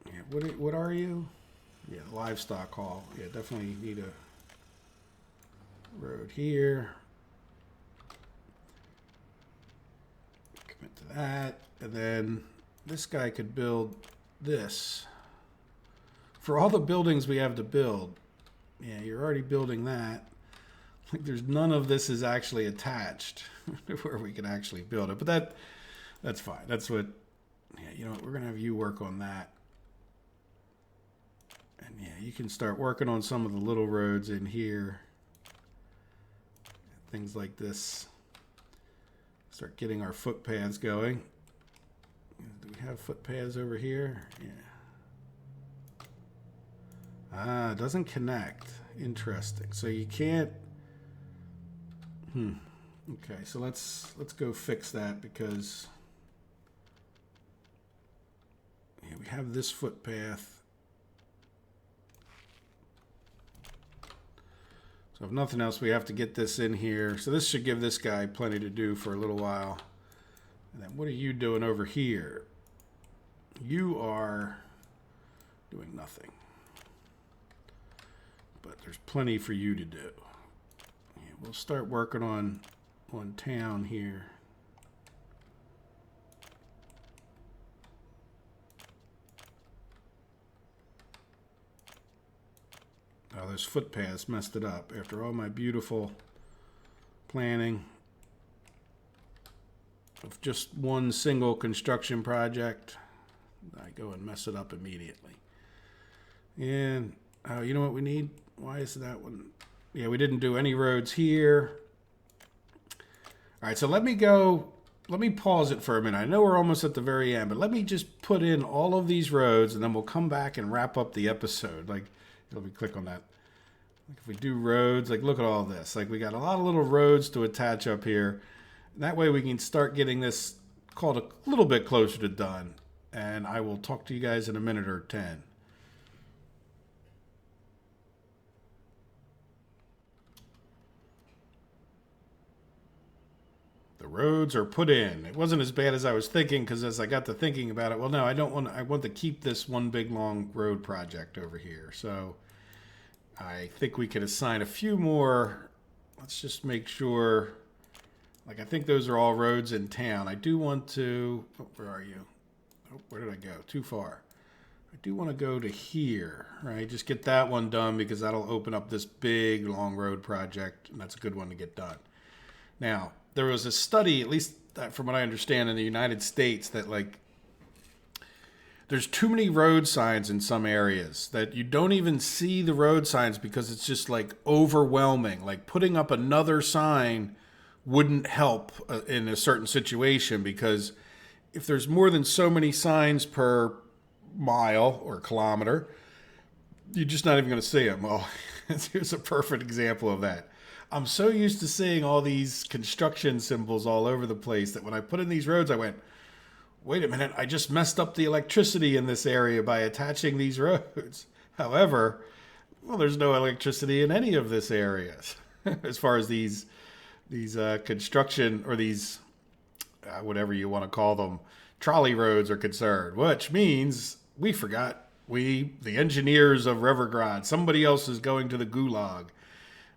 Yeah, what are you? Yeah, livestock hall. Yeah, definitely need a road here. To that, and then this guy could build this. For all the buildings we have to build, yeah, you're already building that. Like, there's none of this is actually attached where we can actually build it, but that's fine. That's what, yeah, you know what, we're gonna have you work on that. And yeah, you can start working on some of the little roads in here. Things like this. Start getting our footpaths going. Do we have footpaths over here? Yeah. Ah, it doesn't connect. Interesting. So you can't... Okay, so let's go fix that because... Yeah, we have this footpath. So if nothing else, we have to get this in here. So this should give this guy plenty to do for a little while. And then what are you doing over here? You are doing nothing. But there's plenty for you to do. Yeah, we'll start working on town here. Oh, those footpaths messed it up. After all my beautiful planning of just one single construction project, I go and mess it up immediately. And you know what we need? Why is that one? Yeah, we didn't do any roads here. All right, so let me pause it for a minute. I know we're almost at the very end, but let me just put in all of these roads, and then we'll come back and wrap up the episode. Like, let me click on that. Like if we do roads, like look at all this. Like we got a lot of little roads to attach up here. That way we can start getting this called a little bit closer to done. And I will talk to you guys in a minute or 10. The roads are put in. It wasn't as bad as I was thinking, because as I got to thinking about it, well, no, I want to keep this one big long road project over here. So I think we could assign a few more. Let's just make sure. Like, I think those are all roads in town. I do want to, where are you? Oh, where did I go? Too far. I do want to go to here, right? Just get that one done, because that'll open up this big long road project, and that's a good one to get done. Now, there was a study, at least from what I understand, in the United States that, like, there's too many road signs in some areas that you don't even see the road signs because it's just, like, overwhelming. Like, putting up another sign wouldn't help in a certain situation, because if there's more than so many signs per mile or kilometer, you're just not even going to see them. Well, here's a perfect example of that. I'm so used to seeing all these construction symbols all over the place that when I put in these roads, I went, wait a minute, I just messed up the electricity in this area by attaching these roads. However, well, there's no electricity in any of this areas as far as these construction, or these, whatever you want to call them, trolley roads are concerned, which means we forgot, the engineers of Rivergrad, somebody else is going to the gulag.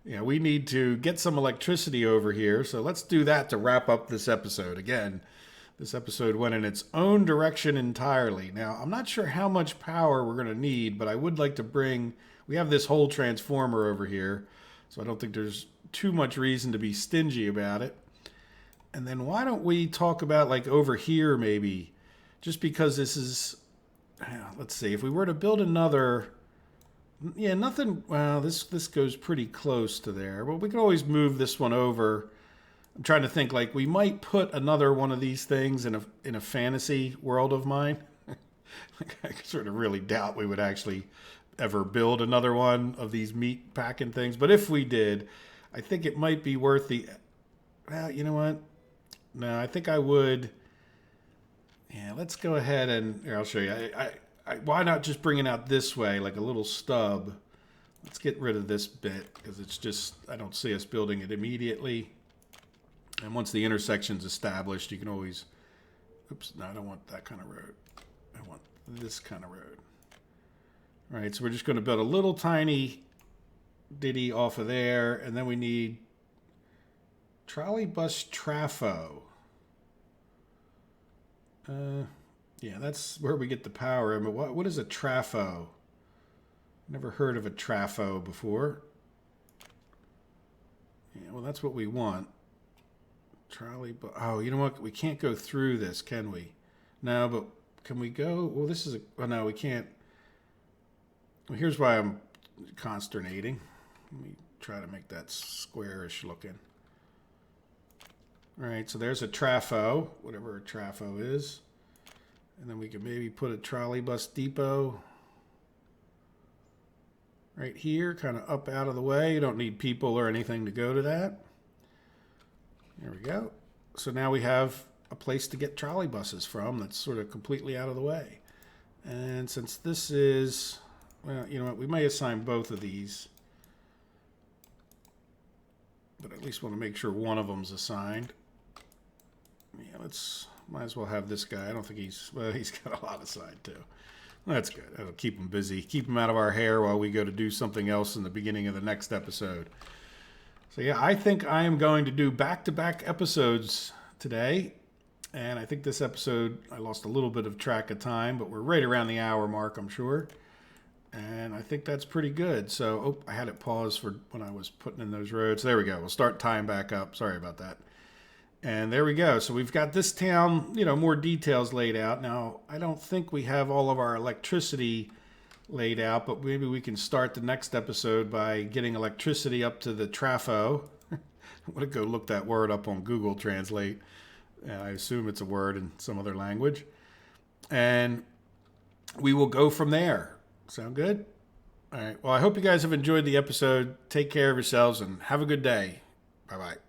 Yeah, we need to get some electricity over here. So let's do that to wrap up this episode. Again, this episode went in its own direction entirely. Now, I'm not sure how much power we're going to need, but I would like to we have this whole transformer over here, so I don't think there's too much reason to be stingy about it. And then why don't we talk about, like, over here maybe, just because this is, let's see, if we were to build another, yeah, nothing, well, this goes pretty close to there, but we could always move this one over. I'm trying to think, like, we might put another one of these things in a fantasy world of mine. I sort of really doubt we would actually ever build another one of these meat packing things, but if we did, I think it might be worth well, you know what? No, I think I would. Yeah, let's go ahead and, here, I'll show you. Why not just bring it out this way, like a little stub? Let's get rid of this bit, because it's just, I don't see us building it immediately. And once the intersection's established, you can always, oops, no, I don't want that kind of road. I want this kind of road. All right, so we're just going to build a little tiny ditty off of there, and then we need trolley bus trafo. Yeah, that's where we get the power. But what is a trafo? Never heard of a trafo before. Yeah, well, that's what we want. Trolley bus. Oh, you know what? We can't go through this, can we? No, but can we go? Well, this is oh no, we can't. Well, here's why I'm consternating. Let me try to make that squarish looking. All right, so there's a trafo, whatever a trafo is. And then we can maybe put a trolley bus depot right here, kind of up out of the way. You don't need people or anything to go to that. There we go. So now we have a place to get trolley buses from that's sort of completely out of the way. And since this is, well, you know what, we may assign both of these. But at least want to make sure one of them's assigned. Yeah, might as well have this guy. I don't think he's got a lot assigned too. That's good. That'll keep him busy. Keep him out of our hair while we go to do something else in the beginning of the next episode. So yeah, I think I am going to do back-to-back episodes today. And I think this episode, I lost a little bit of track of time, but we're right around the hour mark, I'm sure. And I think that's pretty good. So, I had it paused for when I was putting in those roads. There we go. We'll start tying back up. Sorry about that. And there we go. So we've got this town, more details laid out. Now, I don't think we have all of our electricity laid out, but maybe we can start the next episode by getting electricity up to the trafo. I'm going to go look that word up on Google Translate. I assume it's a word in some other language. And we will go from there. Sound good? All right. Well, I hope you guys have enjoyed the episode. Take care of yourselves and have a good day. Bye-bye.